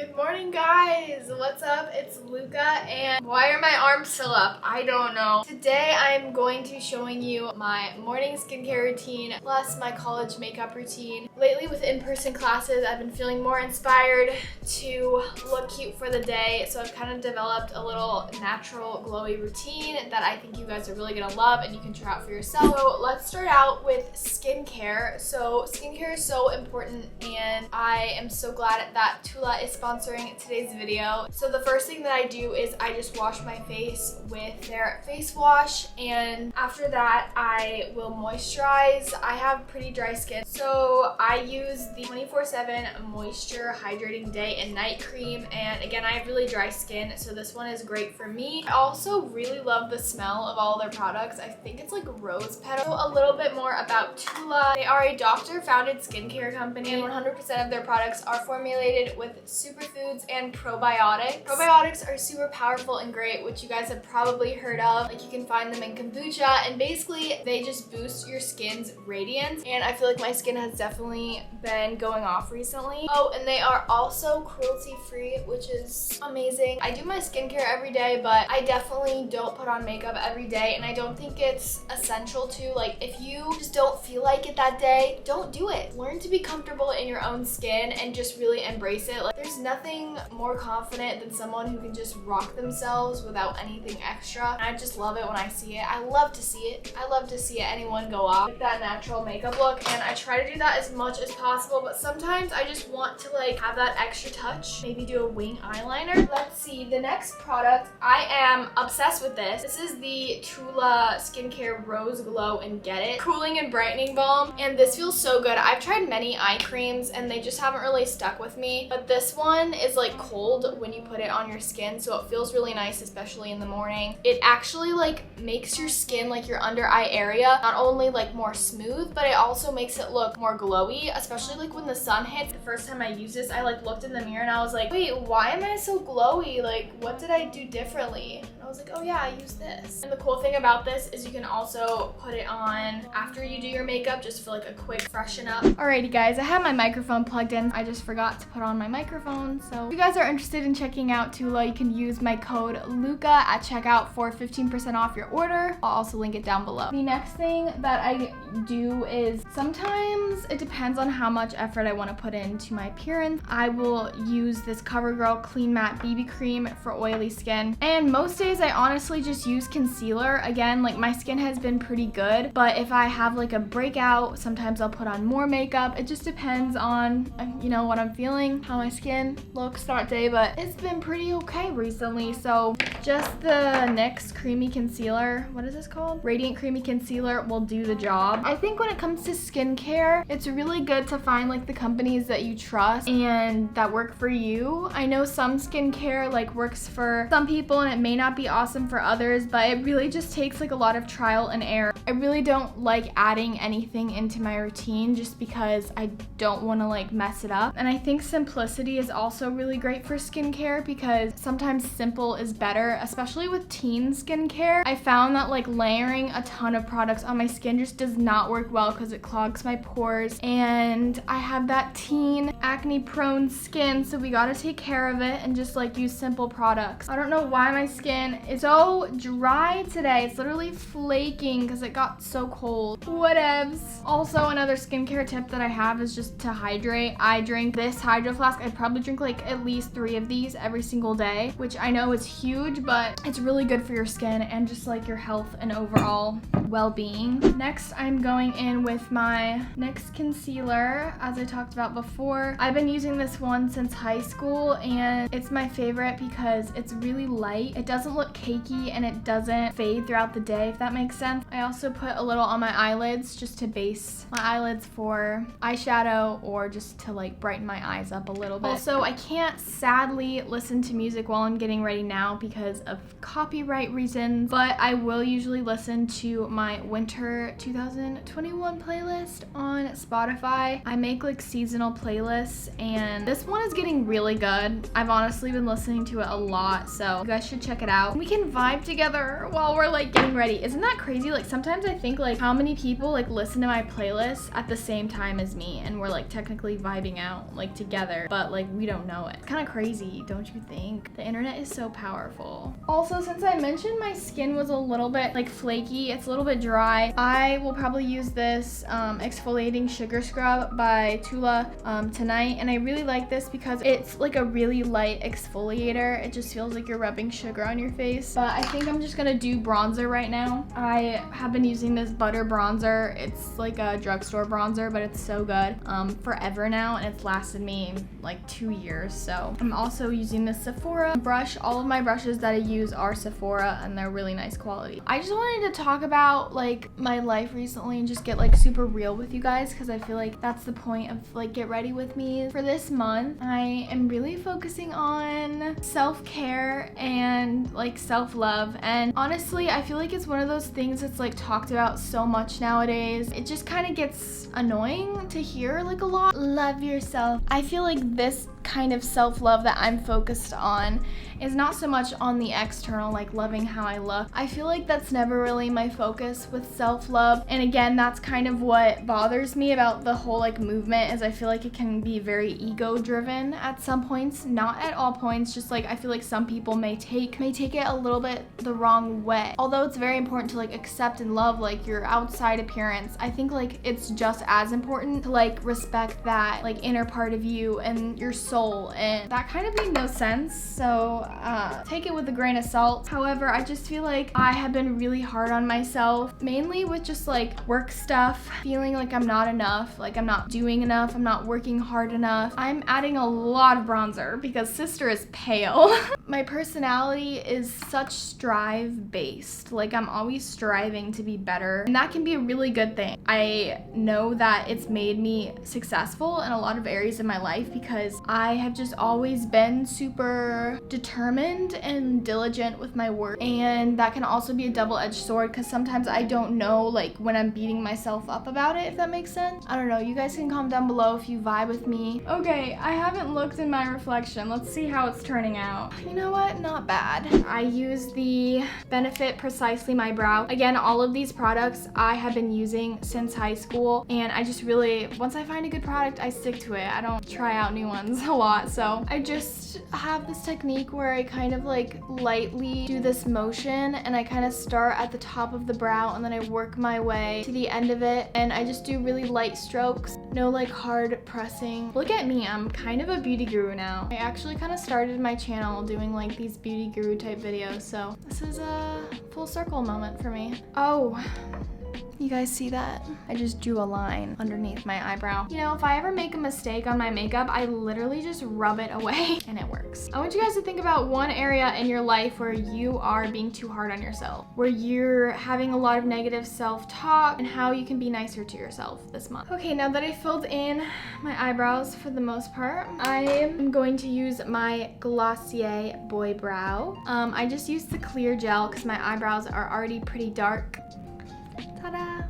Good morning, guys. What's up? It's Luca, and why are my arms still up? I don't know. Today I'm going to be showing you my morning skincare routine plus my college makeup routine. Lately with in-person classes, I've been feeling more inspired to look cute for the day, so I've kind of developed a little natural glowy routine that I think you guys are really gonna love and you can try out for yourself. So let's start out with skincare. So skincare is so important, and I am so glad that Tula is sponsoring today's video. So the first thing that I do is I just wash my face with their face wash, and after that I will moisturize. I have pretty dry skin, so I use the 24/7 moisture hydrating day and night cream, and again, I have really dry skin, so this one is great for me. I also really love the smell of all their products. I think it's like rose petal. So a little bit more about Tula. They are a doctor-founded skincare company, and 100% of their products are formulated with superfoods and probiotics. Probiotics are super powerful and great, which you guys have probably heard of. Like, you can find them in kombucha, and basically they just boost your skin's radiance, and I feel like my skin has definitely been going off recently. Oh, and they are also cruelty-free, which is amazing. I do my skincare every day, but I definitely don't put on makeup every day, and I don't think it's essential to. Like, if you just don't feel like it that day, don't do it. Learn to be comfortable in your own skin and just really embrace it. Like, there's nothing more confident than someone who can just rock themselves without anything extra. And I just love it when I see it. I love to see it. I love to see anyone go off with that natural makeup look, and I try to do that as much as possible, but sometimes I just want to like have that extra touch. Maybe do a wing eyeliner. Let's see, the next product, I am obsessed with this. This is the Tula Skincare Rose Glow and Get It Cooling and Brightening Balm, and this feels so good. I've tried many eye creams and they just haven't really stuck with me, but this one is like cold when you put it on your skin, so it feels really nice, especially in the morning. It actually like makes your skin, like your under eye area, not only like more smooth, but it also makes it look more glowy, especially like when the sun hits. The first time I used this, I like looked in the mirror and I was like, wait, why am I so glowy? Like, what did I do differently? And I was like, oh yeah, I used this. And the cool thing about this is you can also put it on after you do your makeup, just for like a quick freshen up. Alrighty guys, I have my microphone plugged in. I just forgot to put on my microphone. So if you guys are interested in checking out Tula, you can use my code Luca at checkout for 15% off your order. I'll also link it down below. The next thing that I do is sometimes it depends on how much effort I want to put into my appearance. I will use this CoverGirl Clean Matte BB Cream for oily skin. And most days I honestly just use concealer. Again, like my skin has been pretty good, but if I have like a breakout, sometimes I'll put on more makeup. It just depends on, you know, what I'm feeling, how my skin looks that day, but it's been pretty okay recently. So just the NYX Creamy Concealer, what is this called? Radiant Creamy Concealer will do the job. I think when it comes to skincare, it's really good to find like the companies that you trust and that work for you. I know some skincare like works for some people and it may not be awesome for others, but it really just takes like a lot of trial and error. I really don't like adding anything into my routine just because I don't want to like mess it up. And I think simplicity is also really great for skincare because sometimes simple is better, especially with teen skincare. I found that like layering a ton of products on my skin just does not work well because it clogs my pores, and I have that teen acne prone skin, so we gotta take care of it and just like use simple products. I don't know why my skin is so dry today. It's literally flaking because it got so cold. Whatevs. Also, another skincare tip that I have is just to hydrate. I drink this Hydro Flask. I probably drink like at least 3 of these every single day, which I know is huge, but it's really good for your skin and just like your health and overall well-being. Next, I'm going in with my NYX concealer, as I talked about before. I've been using this one since high school, and it's my favorite because it's really light. It doesn't look cakey and it doesn't fade throughout the day, if that makes sense. I also put a little on my eyelids just to base my eyelids for eyeshadow or just to like brighten my eyes up a little bit. Also, I can't sadly listen to music while I'm getting ready now because of copyright reasons, but I will usually listen to my winter 2021 playlist on Spotify. I make like seasonal playlists playlist, and this one is getting really good. I've honestly been listening to it a lot, so you guys should check it out. We can vibe together while we're like getting ready. Isn't that crazy? Like sometimes I think like how many people like listen to my playlist at the same time as me, and we're like technically vibing out like together, but like we don't know it. It's kind of crazy, don't you think? The internet is so powerful. Also, since I mentioned my skin was a little bit like flaky, it's a little bit dry, I will probably use this exfoliating sugar scrub by Tula tonight, and I really like this because it's like a really light exfoliator. It just feels like you're rubbing sugar on your face. But I think I'm just gonna do bronzer right now. I have been using this butter bronzer. It's like a drugstore bronzer, but it's so good forever now, and it's lasted me like 2 years. So I'm also using this Sephora brush. All of my brushes that I use are Sephora, and they're really nice quality. I just wanted to talk about like my life recently and just get like super real with you guys, because I feel like that's the point of like get ready with me. For this month, I am really focusing on self-care and like self-love, and honestly I feel like it's one of those things that's like talked about so much nowadays. It just kind of gets annoying to hear like a lot. Love yourself. I feel like this kind of self-love that I'm focused on is not so much on the external, like loving how I look. I feel like that's never really my focus with self-love. And again, that's kind of what bothers me about the whole like movement, is I feel like it can be very ego driven at some points, not at all points, just like I feel like some people may take it a little bit the wrong way. Although it's very important to like accept and love like your outside appearance, I think like it's just as important to like respect that like inner part of you and your soul, and that kind of made no sense, so take it with a grain of salt. However, I just feel like I have been really hard on myself, mainly with just like work stuff, feeling like I'm not enough, like I'm not doing enough, I'm not working hard enough. I'm adding a lot of bronzer because sister is pale. My personality is such strive based, like I'm always striving to be better, and that can be a really good thing. I know that it's made me successful in a lot of areas of my life because I have just always been super determined and diligent with my work, and that can also be a double-edged sword because sometimes I don't know like when I'm beating myself up about it, if that makes sense. I don't know, you guys can comment down below if you vibe with me. Okay, I haven't looked in my reflection. Let's see how it's turning out. You know what? Not bad. I use the Benefit Precisely My Brow. Again, all of these products I have been using since high school, and I just really, once I find a good product, I stick to it. I don't try out new ones a lot, so I just have this technique where I kind of like lightly do this motion, and I kind of start at the top of the brow and then I work my way to the end of it, and I just do really light strokes, no like hard pressing. Look at me, I'm kind of a beauty guru now. I actually kind of started my channel doing like these beauty guru type videos, so this is a full circle moment for me. Oh, you guys see that? I just drew a line underneath my eyebrow. You know, if I ever make a mistake on my makeup, I literally just rub it away and it works. I want you guys to think about one area in your life where you are being too hard on yourself, where you're having a lot of negative self-talk, and how you can be nicer to yourself this month. Okay, now that I filled in my eyebrows for the most part, I am going to use my Glossier Boy Brow. I just used the clear gel because my eyebrows are already pretty dark. Ta-da!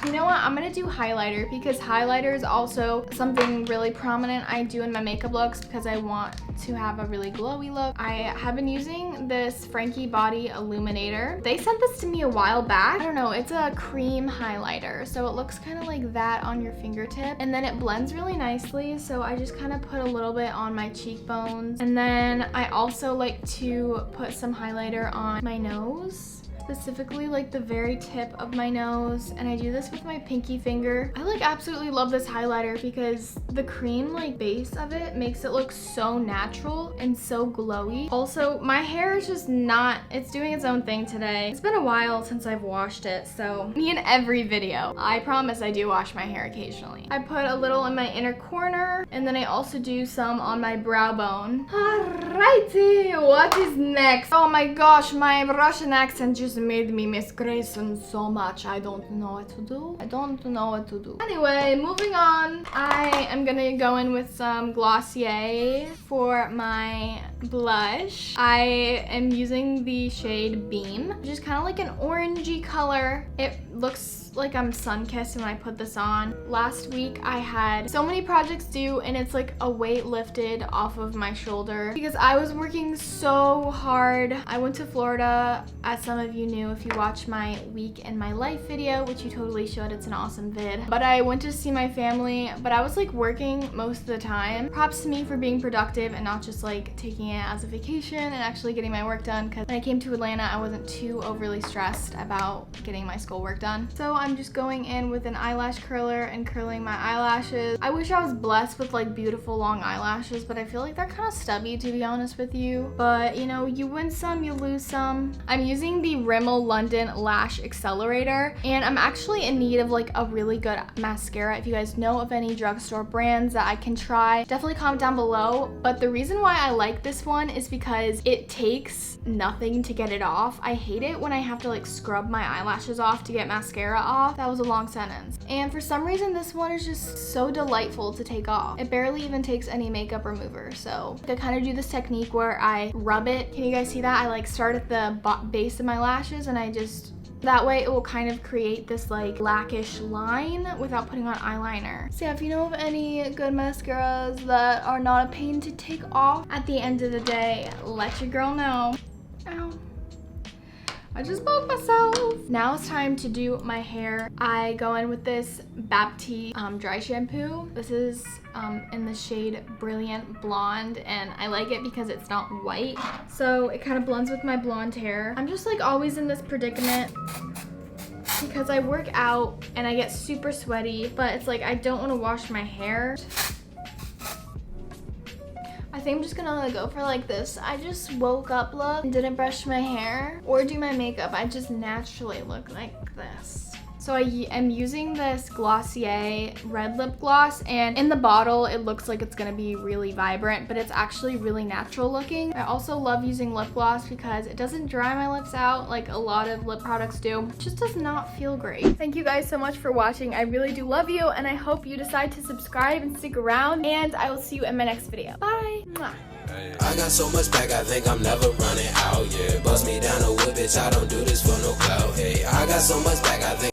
You know what? I'm gonna do highlighter because highlighter is also something really prominent I do in my makeup looks because I want to have a really glowy look. I have been using this Frankie Body Illuminator. They sent this to me a while back. I don't know, it's a cream highlighter, so it looks kind of like that on your fingertip, and then it blends really nicely, so I just kind of put a little bit on my cheekbones, and then I also like to put some highlighter on my nose, specifically like the very tip of my nose, and I do this with my pinky finger. I like absolutely love this highlighter because the cream like base of it makes it look so natural and so glowy. Also, my hair is just not, it's doing its own thing today. It's been a while since I've washed it, so me in every video. I promise I do wash my hair occasionally. I put a little in my inner corner, and then I also do some on my brow bone. Alrighty, what is next? Oh my gosh, my Russian accent just made me miss Grayson so much. I don't know what to do. I don't know what to do. Anyway, moving on. I am gonna go in with some Glossier for my blush. I am using the shade Beam, which is kind of like an orangey color. It looks like I'm sun-kissed when I put this on. Last week I had so many projects due and it's like a weight lifted off of my shoulder because I was working so hard. I went to Florida, as some of you knew if you watched my week in my life video, which you totally should. It's an awesome vid. But I went to see my family, but I was like working most of the time. Props to me for being productive and not just like taking it as a vacation and actually getting my work done, because when I came to Atlanta I wasn't too overly stressed about getting my schoolwork done. So I'm just going in with an eyelash curler and curling my eyelashes. I wish I was blessed with like beautiful long eyelashes, but I feel like they're kind of stubby, to be honest with you. But you know, you win some, you lose some. I'm using the Rimmel London Lash Accelerator, and I'm actually in need of like a really good mascara. If you guys know of any drugstore brands that I can try, definitely comment down below. But the reason why I like this one is because it takes nothing to get it off. I hate it when I have to like scrub my eyelashes off to get mascara off. That was a long sentence. And for some reason this one is just so delightful to take off. It barely even takes any makeup remover. So I kind of do this technique where I rub it. Can you guys see that? I like start at the base of my lashes and I just, that way it will kind of create this like blackish line without putting on eyeliner. So yeah, if you know of any good mascaras that are not a pain to take off at the end of the day, let your girl know. Ow. I just poked myself. Now it's time to do my hair. I go in with this Baptiste dry shampoo. This is in the shade Brilliant Blonde, and I like it because it's not white. So it kind of blends with my blonde hair. I'm just like always in this predicament because I work out and I get super sweaty, but it's like I don't want to wash my hair. I think I'm just gonna go for like this I just woke up look and didn't brush my hair or do my makeup. I just naturally look like this. So I am using this Glossier red lip gloss, and in the bottle it looks like it's gonna be really vibrant, but it's actually really natural looking. I also love using lip gloss because it doesn't dry my lips out like a lot of lip products do. It just does not feel great. Thank you guys so much for watching. I really do love you, and I hope you decide to subscribe and stick around, and I will see you in my next video. Bye! Mwah. I got so much back, I think I'm never running out, yeah. Bust me down a wood, bitch, I don't do this for no clout, hey. I got so much back, I think